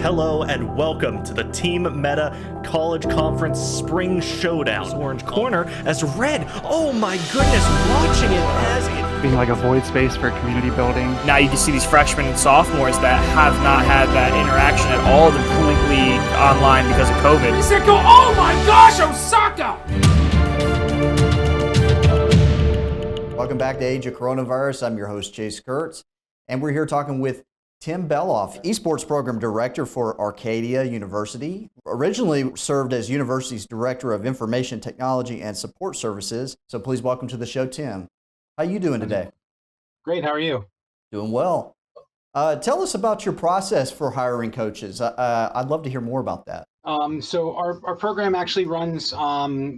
Hello and welcome to the Team Meta College Conference Spring Showdown. Orange corner as red. Oh my goodness, watching it as it being like a void space for community building. Now you can see these freshmen and sophomores that have not had that interaction at all. They're completely online because of COVID. He said, "Go! Oh my gosh, Osaka!" Welcome back to Age of Coronavirus. I'm your host, Chase Kurtz, and we're here talking with Tim Beloff, Esports Program Director for Arcadia University. Originally served as university's Director of Information Technology and Support Services. So please welcome to the show, Tim. How you doing today? Great, how are you? Doing well. Tell us about your process for hiring coaches. I'd love to hear more about that. So our program actually runs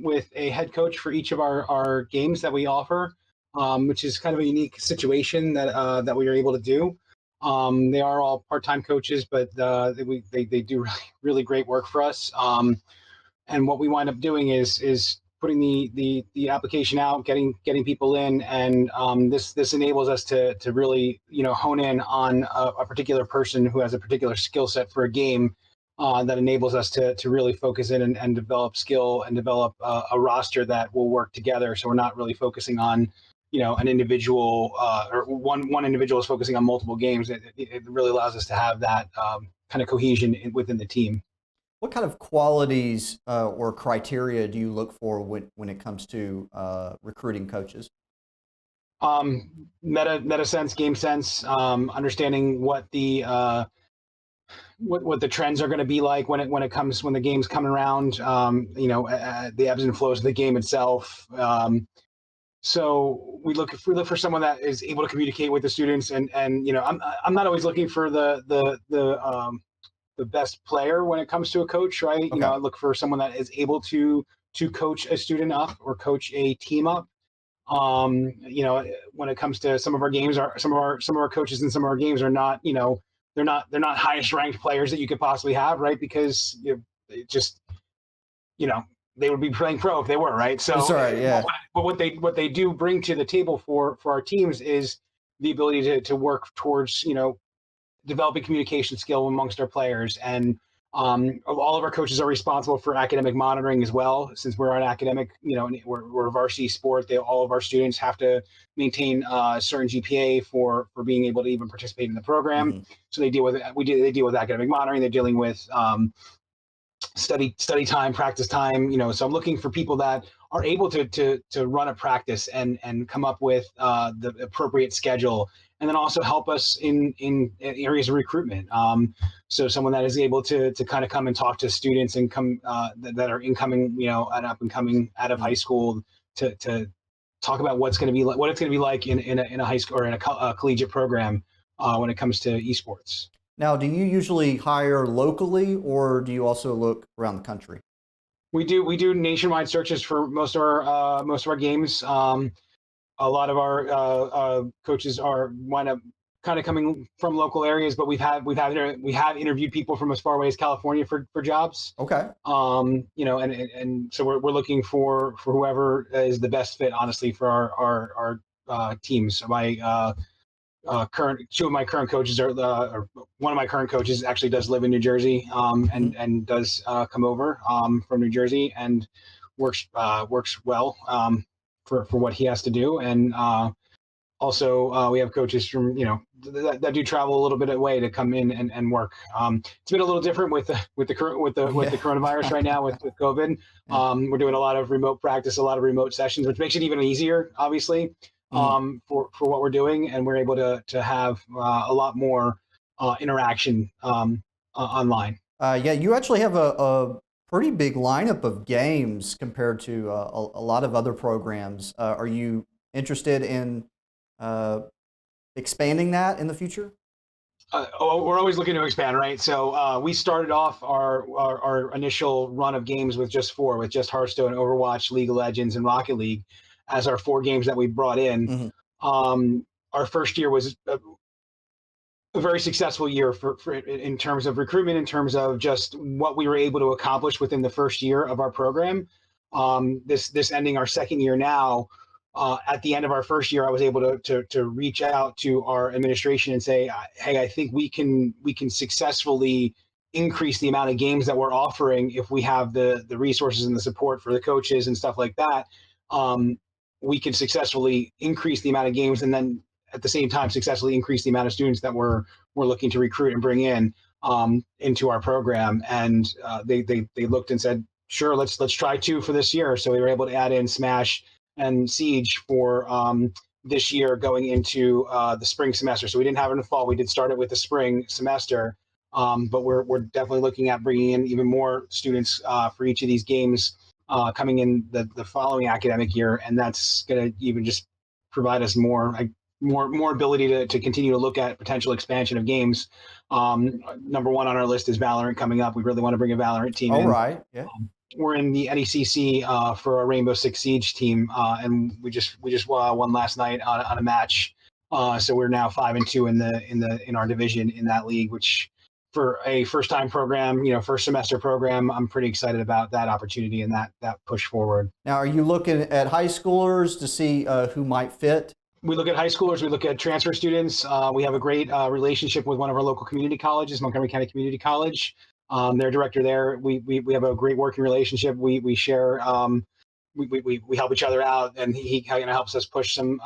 with a head coach for each of our games that we offer, which is kind of a unique situation that we are able to do. They are all part-time coaches, but they do really great work for us. And what we wind up doing is putting the application out, getting people in, and this enables us to really hone in on a particular person who has a particular skill set for a game that enables us to really focus in and develop skill and develop a roster that will work together. So we're not really focusing on an individual or one individual is focusing on multiple games. It really allows us to have that kind of cohesion within the team. What kind of qualities or criteria do you look for when it comes to recruiting coaches? Meta sense, game sense, understanding what the trends are going to be like when the game's coming around. The ebbs and flows of the game itself. So we look for someone that is able to communicate with the students, and I'm not always looking for the best player when it comes to a coach, right? Okay. I look for someone that is able to coach a student up or coach a team up. When it comes to some of our games, some of our coaches in some of our games are not, they're not highest ranked players that you could possibly have, right? Because they would be playing pro if they were, right? So that's right, yeah. But what they do bring to the table for our teams is the ability to work towards, developing communication skill amongst our players. And all of our coaches are responsible for academic monitoring as well. Since we're an academic, we're a varsity sport, all of our students have to maintain a certain GPA for being able to even participate in the program. Mm-hmm. So they deal with academic monitoring. They're dealing with study time, practice time. So I'm looking for people that are able to run a practice and come up with the appropriate schedule, and then also help us in areas of recruitment. So someone that is able to kind of come and talk to students and come that are incoming, and up and coming out of high school to talk about what it's going to be like in a high school or in a collegiate program when it comes to esports. Now, do you usually hire locally, or do you also look around the country? We do nationwide searches for most of our games. A lot of our coaches wind up kind of coming from local areas, but we have interviewed people from as far away as California for jobs. Okay. And so we're looking for whoever is the best fit, honestly, for our teams. Two of my current coaches or one of my current coaches actually does live in New Jersey, and does come over from New Jersey and works well for what he has to do. And also we have coaches from that do travel a little bit away to come in and work. It's been a little different with the coronavirus right now with COVID. We're doing a lot of remote practice, a lot of remote sessions, which makes it even easier, obviously. For what we're doing, and we're able to have a lot more interaction online. You actually have a pretty big lineup of games compared to a lot of other programs. Are you interested in expanding that in the future? We're always looking to expand, right? So we started off our initial run of games with just Hearthstone, Overwatch, League of Legends, and Rocket League as our 4 games that we brought in. Mm-hmm. Our first year was a very successful year for in terms of recruitment, in terms of just what we were able to accomplish within the first year of our program. This ending our second year now, at the end of our first year, I was able to reach out to our administration and say, hey, I think we can successfully increase the amount of games that we're offering if we have the resources and the support for the coaches and stuff like that. We can successfully increase the amount of games, and then at the same time successfully increase the amount of students that we're looking to recruit and bring in into our program. And they looked and said, sure, let's try 2 for this year. So we were able to add in Smash and Siege for this year going into the spring semester. So we didn't have it in the fall. We did start it with the spring semester, but we're definitely looking at bringing in even more students for each of these games coming in the following academic year, and that's going to even just provide us more ability to continue to look at potential expansion of games. Number 1 on our list is Valorant coming up. We really want to bring a Valorant team in. All right, yeah. We're in the NECC for a Rainbow Six Siege team, and we just won last night on a match. So we're now 5-2 in our division in that league, which for a first time program, first semester program, I'm pretty excited about that opportunity and that push forward. Now, are you looking at high schoolers to see who might fit? We look at high schoolers. We look at transfer students. We have a great relationship with one of our local community colleges, Montgomery County Community College. Their director there, we have a great working relationship. We share, we help each other out, and he kind of helps us push some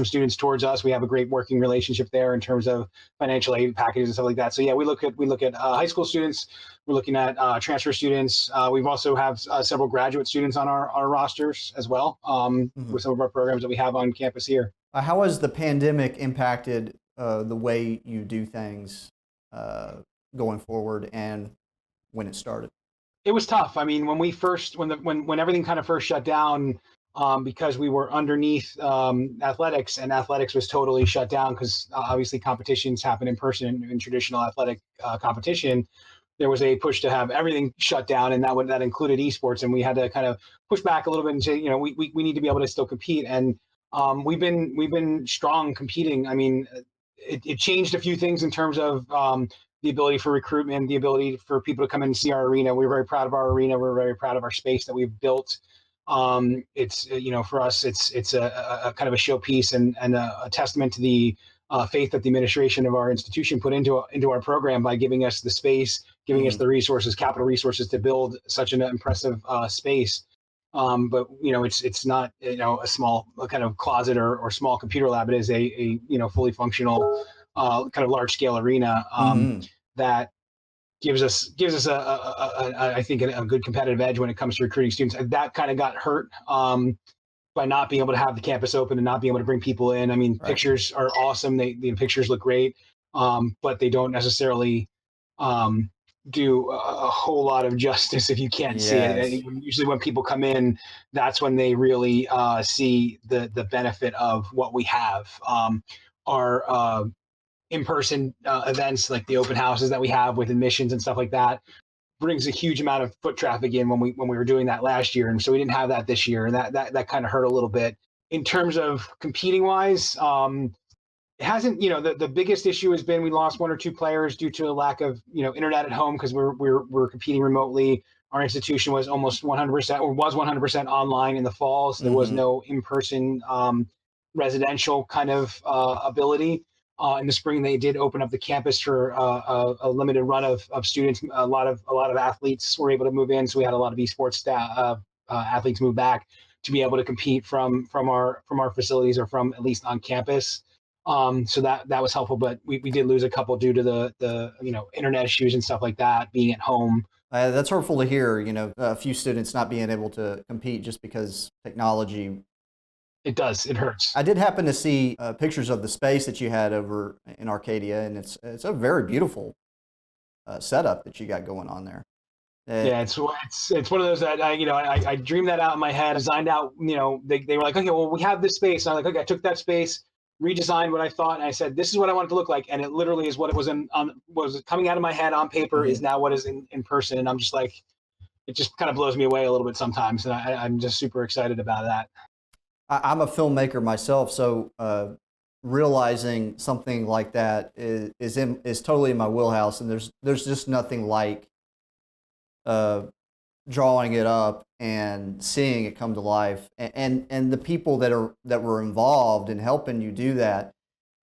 students towards us. We have a great working relationship there in terms of financial aid packages and stuff like that. So yeah, we look at high school students. We're looking at transfer students. We've also have several graduate students on our rosters as well with some of our programs that we have on campus here. How has the pandemic impacted the way you do things going forward and when it started? It was tough. I mean, when everything kind of first shut down, because we were underneath athletics, and athletics was totally shut down because obviously competitions happen in person in traditional athletic competition. There was a push to have everything shut down, and that included esports, and we had to kind of push back a little bit and say, we need to be able to still compete. And we've been strong competing. I mean, it changed a few things in terms of the ability for recruitment, the ability for people to come in and see our arena. We're very proud of our arena. We're very proud of our space that we've built. It's for us, it's a kind of a showpiece and a testament to the faith that the administration of our institution put into our program by giving us the space, giving us the resources, capital resources to build such an impressive space. But it's not a small kind of closet or small computer lab. It is a fully functional kind of large scale arena that gives us I think a good competitive edge when it comes to recruiting students. That kind of got hurt by not being able to have the campus open and not being able to bring people in. I mean, pictures are awesome. The pictures look great, but they don't necessarily do a whole lot of justice if you can't see it. Usually when people come in, that's when they really see the benefit of what we have. Our in-person events like the open houses that we have with admissions and stuff like that brings a huge amount of foot traffic in when we were doing that last year, and so we didn't have that this year, and that kind of hurt a little bit. In terms of competing wise, it hasn't, the biggest issue has been we lost 1 or 2 players due to a lack of internet at home because we're competing remotely. Our institution was almost 100% or was 100% online in the fall, so there was no in-person residential kind of ability. In the spring, they did open up the campus for a limited run of students. A lot of athletes were able to move in, so we had a lot of esports staff, athletes move back to be able to compete from our facilities or from at least on campus. So that was helpful, but we did lose a couple due to the internet issues and stuff like that, being at home. That's hurtful to hear. A few students not being able to compete just because technology. It does. It hurts. I did happen to see pictures of the space that you had over in Arcadia, and it's a very beautiful setup that you got going on there. Yeah, it's one of those that I dreamed that out in my head, designed out. They were like, okay, well, we have this space. And I'm like, okay, I took that space, redesigned what I thought, and I said, this is what I want it to look like, and it literally is what it was was coming out of my head on paper is now what is in person, and I'm just like, it just kind of blows me away a little bit sometimes, and I'm just super excited about that. I'm a filmmaker myself, so realizing something like that is totally in my wheelhouse, and there's just nothing like drawing it up and seeing it come to life, and the people that were involved in helping you do that,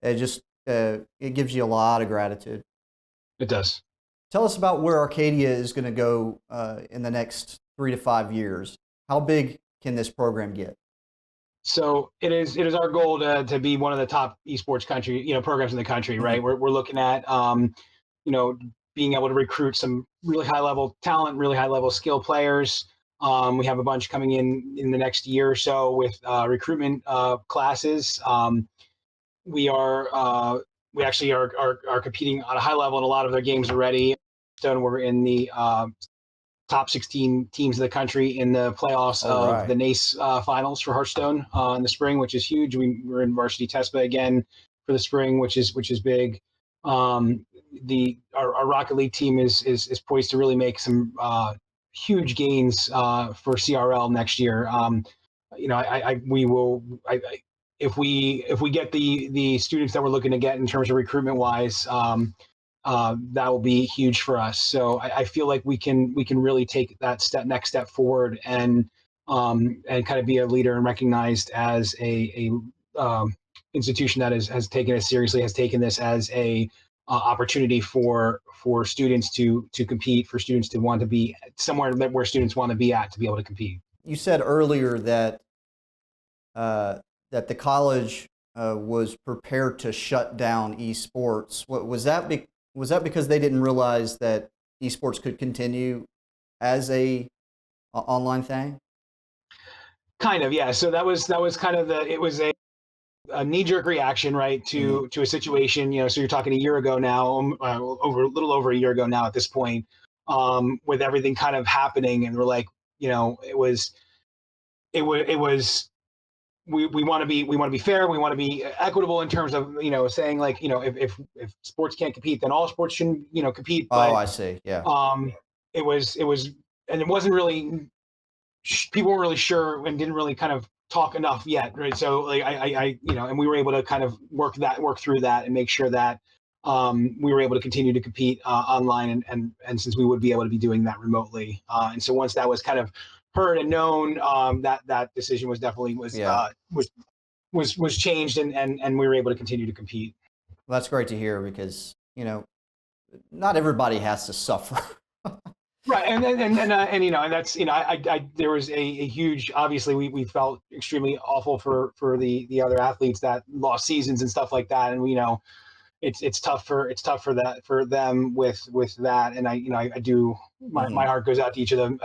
it gives you a lot of gratitude. It does. Tell us about where Arcadia is going to go in the next 3 to 5 years. How big can this program get? So it is our goal to be one of the top esports programs in the country, right? We're looking at being able to recruit some really high level talent, really high level skill players. We have a bunch coming in the next year or so with recruitment classes. We actually are competing on a high level in a lot of their games already. So we're in the top 16 teams in the country in the playoffs of the NACE finals for Hearthstone in the spring, which is huge. We're in varsity TESPA again for the spring, which is big. Our Rocket League team is poised to really make some huge gains for CRL next year. If we get the students that we're looking to get in terms of recruitment wise, that will be huge for us. So I feel like we can really take that next step forward and kind of be a leader and recognized as a institution that has taken it seriously, has taken this as a opportunity for students to compete, for students to want to be somewhere where students want to be at to be able to compete. You said earlier that that the college was prepared to shut down esports. Was that because they didn't realize that esports could continue as a online thing? Kind of, yeah. So that was kind of it was a knee-jerk reaction, right, to a situation. So you're talking a year ago now, a little over a year ago now at this point, with everything kind of happening, and we're like, it was. We want to be fair. We want to be equitable in terms of saying like if sports can't compete, then all sports shouldn't compete. But, I see. Yeah. It was and it wasn't really, people weren't really sure and didn't really kind of talk enough yet, right? So like I and we were able to kind of work through that and make sure that we were able to continue to compete online and since we would be able to be doing that remotely, and so once that was kind of heard and known, that decision was definitely was changed and we were able to continue to compete. Well, that's great to hear because not everybody has to suffer. Right, and that's I there was a huge, obviously we felt extremely awful for the other athletes that lost seasons and stuff like that, and we it's tough for them with that, and I do my heart goes out to each of them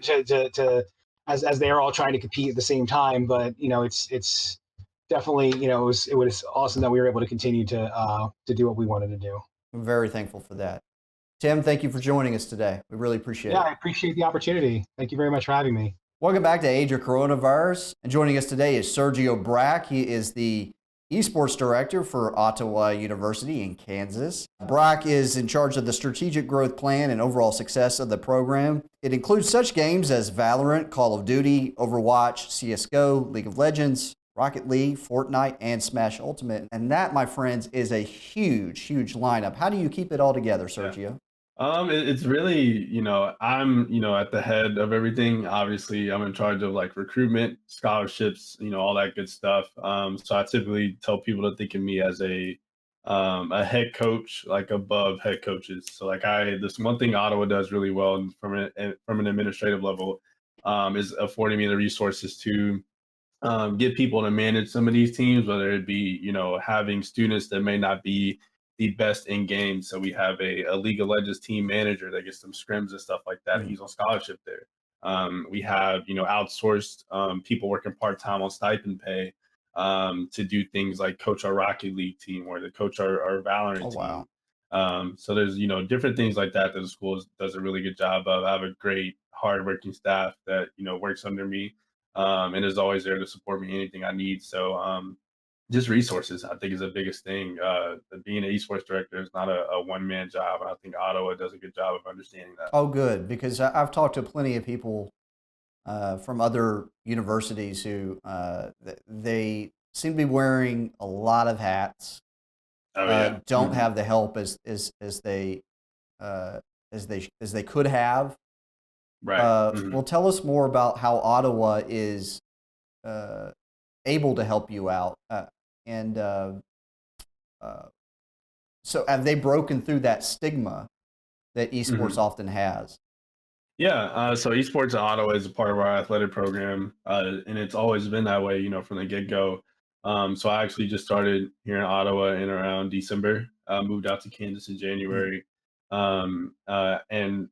to as they are all trying to compete at the same time, but it's definitely it was awesome that we were able to continue to do what we wanted to do. I'm very thankful for that. Tim, thank you for joining us today. We really appreciate it. Yeah, I appreciate the opportunity. Thank you very much for having me. Welcome back to Age of Coronavirus. And joining us today is Sergio Brack. He is the Esports Director for Ottawa University in Kansas. Brack is in charge of the strategic growth plan and overall success of the program. It includes such games as Valorant, Call of Duty, Overwatch, CSGO, League of Legends, Rocket League, Fortnite, and Smash Ultimate. And that, my friends, is a huge, huge lineup. How do you keep it all together, Sergio? It's really, I'm, at the head of everything. Obviously, I'm in charge of like recruitment, scholarships, all that good stuff. So I typically tell people to think of me as a head coach, like above head coaches. So like this one thing Ottawa does really well from an administrative level is affording me the resources to get people to manage some of these teams, whether it be, having students that may not be the best in game. So we have a League of Legends team manager that gets some scrims and stuff like that. He's on scholarship there. We have, outsourced people working part-time on stipend pay to do things like coach our Rocket League team or to coach our Valorant team. Wow. So there's, different things like that the school does a really good job of. I have a great, hardworking staff that, works under me and is always there to support me anything I need. So just resources, I think, is the biggest thing. Being an esports director is not a one-man job, and I think Ottawa does a good job of understanding that. Oh, good, because I've talked to plenty of people from other universities who they seem to be wearing a lot of hats. Don't have the help as they could have. Right. Well, tell us more about how Ottawa is able to help you out. So have they broken through that stigma that esports often has. Yeah, so esports at Ottawa is a part of our athletic program, and it's always been that way, from the get-go. So I actually just started here in Ottawa in around December, moved out to Kansas in January. And,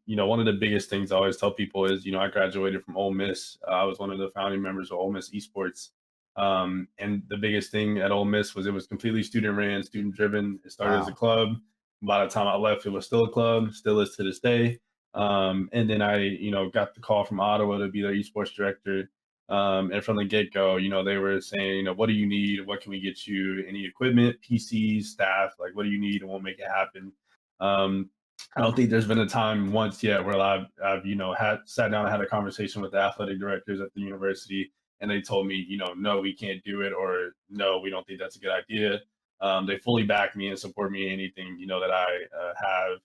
one of the biggest things I always tell people is, I graduated from Ole Miss. I was one of the founding members of Ole Miss Esports. And the biggest thing at Ole Miss was it was completely student ran, student driven. It started as a club. By the time I left, it was still a club, still is to this day. And then I, got the call from Ottawa to be their esports director. And from the get-go, they were saying, what do you need? What can we get you? Any equipment, PCs, staff? Like, what do you need? And we'll make it happen. I don't think there's been a time once yet where I've had sat down and had a conversation with the athletic directors at the university, and they told me, no, we can't do it, or no, we don't think that's a good idea. They fully back me and support me in anything, that I have.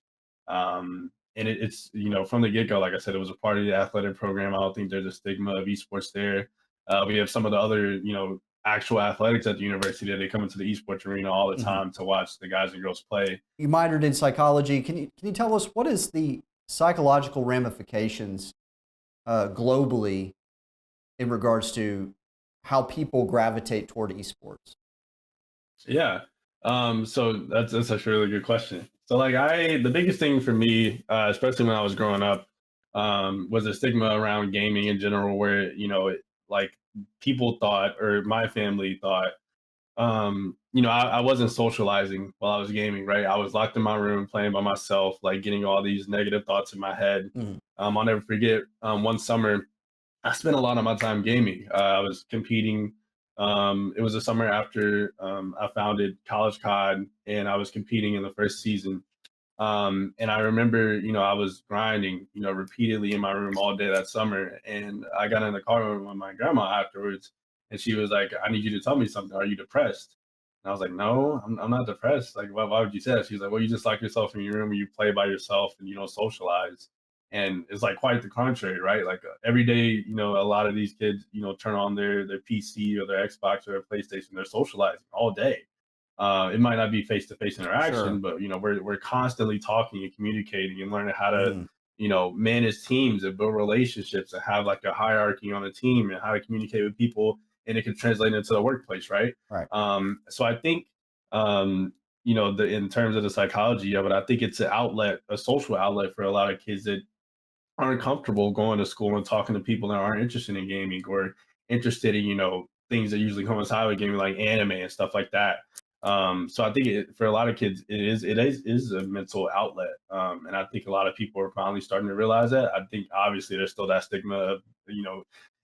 And it's, from the get-go, like I said, it was a part of the athletic program. I don't think there's a stigma of esports there. We have some of the other, actual athletics at the university that they come into the esports arena all the time to watch the guys and girls play. You minored in psychology. Can you tell us what is the psychological ramifications globally in regards to how people gravitate toward esports? Yeah. So that's actually a really good question. So the biggest thing for me, especially when I was growing up, was the stigma around gaming in general, where, people thought, or my family thought, I wasn't socializing while I was gaming, right? I was locked in my room playing by myself, getting all these negative thoughts in my head. I'll never forget one summer, I spent a lot of my time gaming. I was competing. It was the summer after I founded College COD, and I was competing in the first season. And I remember, I was grinding, repeatedly in my room all day that summer. And I got in the car with my grandma afterwards, and she was like, I need you to tell me something. Are you depressed? And I was like, no, I'm not depressed. Like, why would you say that? She's like, well, you just lock yourself in your room and you play by yourself and you don't socialize. And it's quite the contrary, right? Every day, a lot of these kids, turn on their PC or their Xbox or their PlayStation. They're socializing all day. It might not be face-to-face interaction, but we're constantly talking and communicating and learning how to manage teams and build relationships and have a hierarchy on a team and how to communicate with people, and it can translate into the workplace, right? So I think in terms of the psychology of it, I think it's an outlet, a social outlet for a lot of kids that aren't comfortable going to school and talking to people that aren't interested in gaming or interested in things that usually coincide with gaming, like anime and stuff like that. So I think for a lot of kids, it is a mental outlet. And I think a lot of people are finally starting to realize that. I think obviously there's still that stigma of,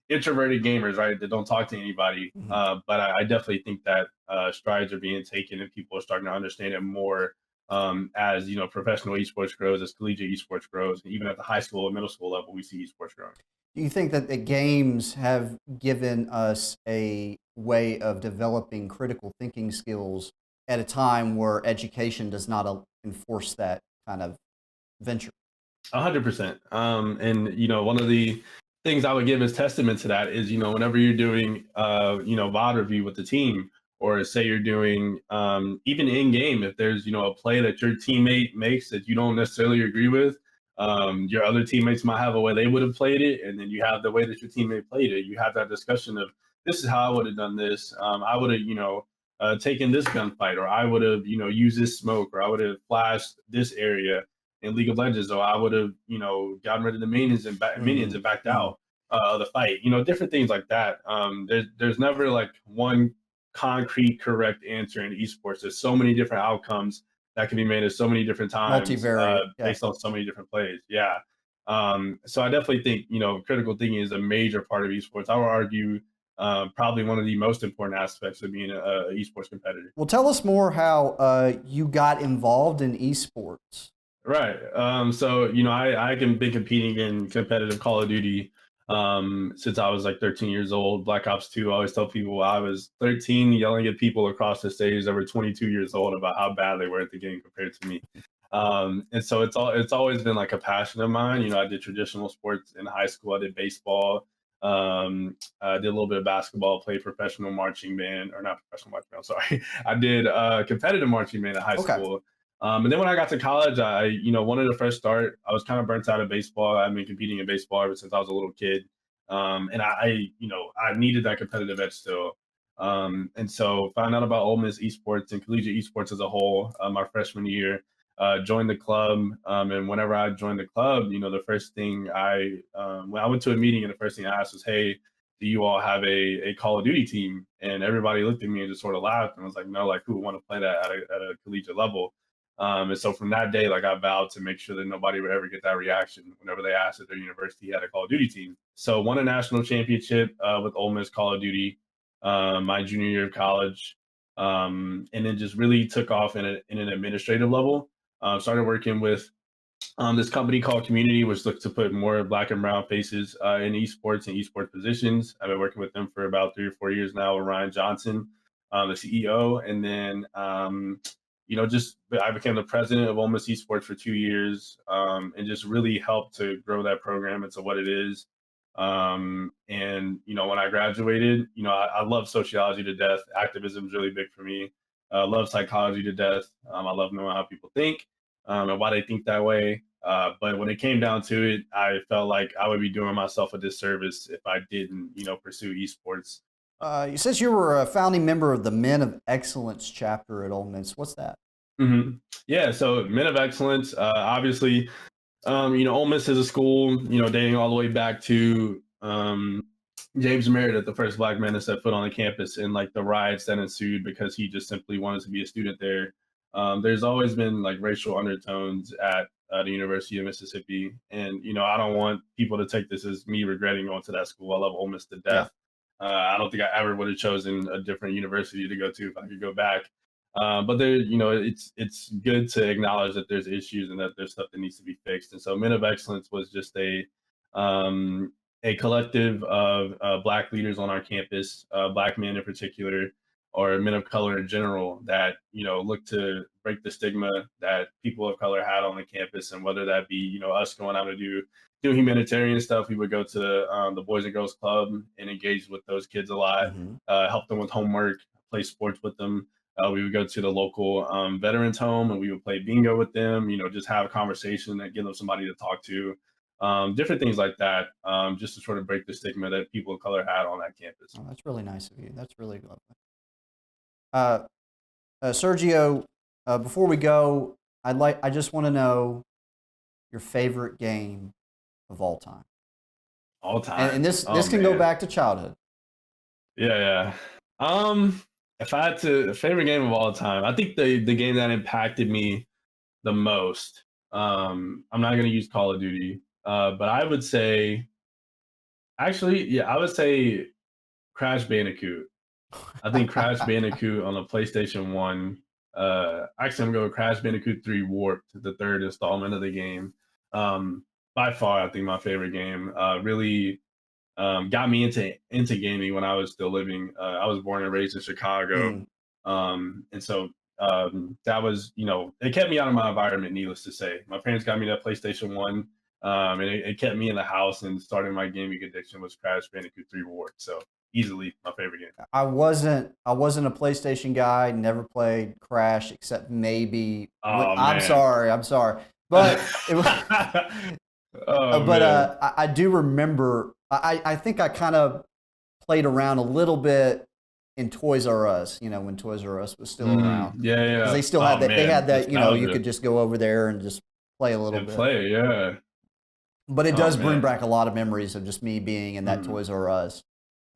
introverted gamers, right, that don't talk to anybody. But I definitely think that strides are being taken and people are starting to understand it more as, professional esports grows, as collegiate esports grows, and even at the high school and middle school level, we see esports growing. Do you think that the games have given us a way of developing critical thinking skills at a time where education does not enforce that kind of venture? 100%. And one of the things I would give as testament to that is, whenever you're doing, VOD review with the team, or say you're doing, even in game, if there's, a play that your teammate makes that you don't necessarily agree with, your other teammates might have a way they would have played it, and then you have the way that your teammate played it. You have that discussion of, this is how I would have done this. I would have, taken this gunfight, or I would have, used this smoke, or I would have flashed this area in League of Legends, or I would have, gotten rid of the minions and backed out of the fight. Different things like that. There's never one concrete correct answer in esports. There's so many different outcomes that can be made at so many different times, based on so many different plays. Yeah. So I definitely think, critical thinking is a major part of esports. I would argue probably one of the most important aspects of being a esports competitor. Well, tell us more how you got involved in esports. Right. So, I can been competing in competitive Call of Duty since I was 13 years old. Black Ops 2, I always tell people I was 13 yelling at people across the stage that were 22 years old about how bad they were at the game compared to me. And so it's always been a passion of mine. I did traditional sports in high school. I did baseball. I did a little bit of basketball, played professional marching band, or not professional marching band, sorry. I did competitive marching band in high school. And then when I got to college, I wanted a fresh start. I was kind of burnt out of baseball. I've been competing in baseball ever since I was a little kid. And I needed that competitive edge still. And so found out about Ole Miss Esports and collegiate esports as a whole my freshman year. Joined the club, and whenever I joined the club, the first thing when I went to a meeting, and the first thing I asked was, "Hey, do you all have a Call of Duty team?" And everybody looked at me and just sort of laughed, and I was like, "No, like who would want to play that at a collegiate level?" And so from that day, like I vowed to make sure that nobody would ever get that reaction whenever they asked if their university had a Call of Duty team. So won a national championship with Ole Miss Call of Duty my junior year of college, and then just really took off in an administrative level. Started working with this company called Community, which looks to put more Black and brown faces in esports and esports positions. I've been working with them for about 3 or 4 years now with Ryan Johnson, the CEO. And then, I became the president of Ole Miss Esports for 2 years, and just really helped to grow that program into what it is. And, when I graduated, I love sociology to death. Activism is really big for me. Love psychology to death. I love knowing how people think and why they think that way. But when it came down to it, I felt like I would be doing myself a disservice if I didn't, pursue esports. You said you were a founding member of the Men of Excellence chapter at Ole Miss. What's that? Mm-hmm. Yeah, so Men of Excellence, obviously, Ole Miss is a school, dating all the way back to James Meredith, the first Black man to set foot on the campus, and like the riots that ensued because he just simply wanted to be a student there. There's always been like racial undertones at the University of Mississippi, and I don't want people to take this as me regretting going to that school. I love Ole Miss to death. Yeah. I don't think I ever would have chosen a different university to go to if I could go back. But there, it's good to acknowledge that there's issues and that there's stuff that needs to be fixed. And so Men of Excellence was just a collective of Black leaders on our campus, Black men in particular, or men of color in general, that look to break the stigma that people of color had on the campus. And whether that be us going out to do humanitarian stuff, we would go to the Boys and Girls Club and engage with those kids a lot, help them with homework, play sports with them. We would go to the local veterans home and we would play bingo with them, just have a conversation and give them somebody to talk to. Different things like that, just to sort of break the stigma that people of color had on that campus. Oh, that's really nice of you. That's really lovely. Sergio, before we go, I just want to know your favorite game of all time. All time. And this can go back to childhood. Yeah. If I had to, favorite game of all time, I think the game that impacted me the most, I'm not going to use Call of Duty, but I would say, I would say Crash Bandicoot. I think Crash Bandicoot on the PlayStation 1, actually I'm going with Crash Bandicoot 3 Warped, the third installment of the game. By far, I think my favorite game. Really got me into gaming when I was still living. I was born and raised in Chicago. And so that was, it kept me out of my environment, needless to say. My parents got me that PlayStation 1, and it kept me in the house, and starting my gaming addiction was Crash Bandicoot 3 Warped. So easily my favorite game. I wasn't a PlayStation guy, never played Crash except maybe. I'm sorry. But it was, I do remember. I think I kind of played around a little bit in Toys R Us. When Toys R Us was still around. Yeah. 'Cause they still had that. Man, they had that. You could just go over there and just play a little bit. Play, yeah. But it does bring back a lot of memories of just me being in that Toys R Us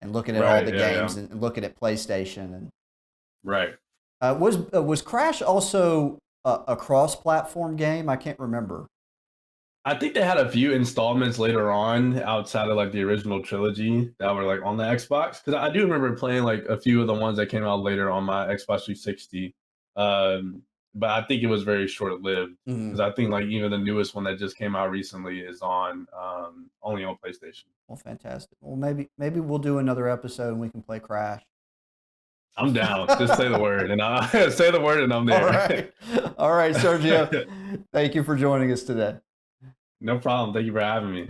and looking at all the games and looking at PlayStation and. Right. Was Crash also a cross-platform game? I can't remember. I think they had a few installments later on outside of like the original trilogy that were like on the Xbox. Because I do remember playing like a few of the ones that came out later on my Xbox 360. But I think it was very short-lived. Because I think like even the newest one that just came out recently is on only on PlayStation. Well, fantastic. Well, maybe we'll do another episode and we can play Crash. I'm down. Just say the word, and say the word, and I'm there. All right, Sergio. Thank you for joining us today. No problem. Thank you for having me.